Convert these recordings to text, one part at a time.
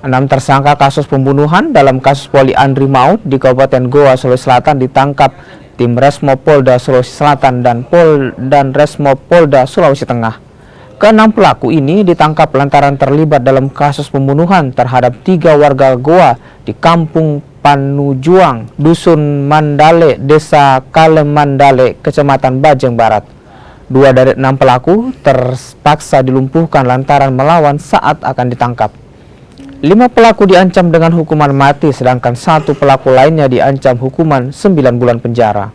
6 tersangka kasus pembunuhan dalam kasus poliandri maut di Kabupaten Goa, Sulawesi Selatan ditangkap tim Resmo Polda Sulawesi Selatan dan Resmo Polda Sulawesi Tengah. Keenam pelaku ini ditangkap lantaran terlibat dalam kasus pembunuhan terhadap 3 warga Goa di Kampung Panujuang, Dusun Mandale, Desa Kalemandale, Kecamatan Bajeng Barat. 2 dari 6 pelaku terpaksa dilumpuhkan lantaran melawan saat akan ditangkap. 5 pelaku diancam dengan hukuman mati, sedangkan 1 pelaku lainnya diancam hukuman 9 bulan penjara.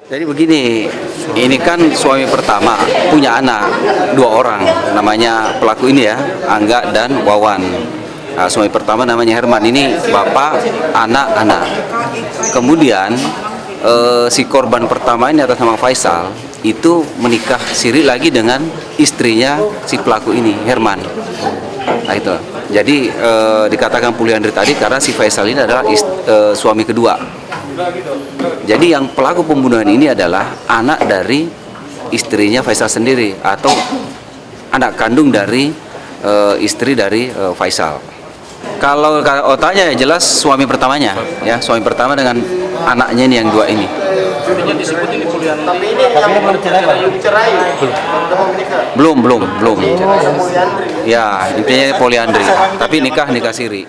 Jadi begini, ini kan suami pertama punya anak 2 orang, namanya pelaku ini ya, Angga dan Wawan. Nah, suami pertama namanya Herman, ini bapak, anak-anak. Kemudian si korban pertama ini atas nama Faisal itu menikah siri lagi dengan istrinya si pelaku ini, Herman. Nah itu, jadi dikatakan poliandri tadi karena si Faisal ini adalah suami kedua. Jadi yang pelaku pembunuhan ini adalah anak dari istrinya Faisal sendiri atau anak kandung dari istri dari Faisal. Kalau otaknya ya jelas suami pertamanya, ya suami pertama dengan anaknya ini yang 2 ini. Yang disebut ini poliandri. Tapi ini yang belum cerai. Belum. Ya, intinya poliandri. Tapi nikah siri.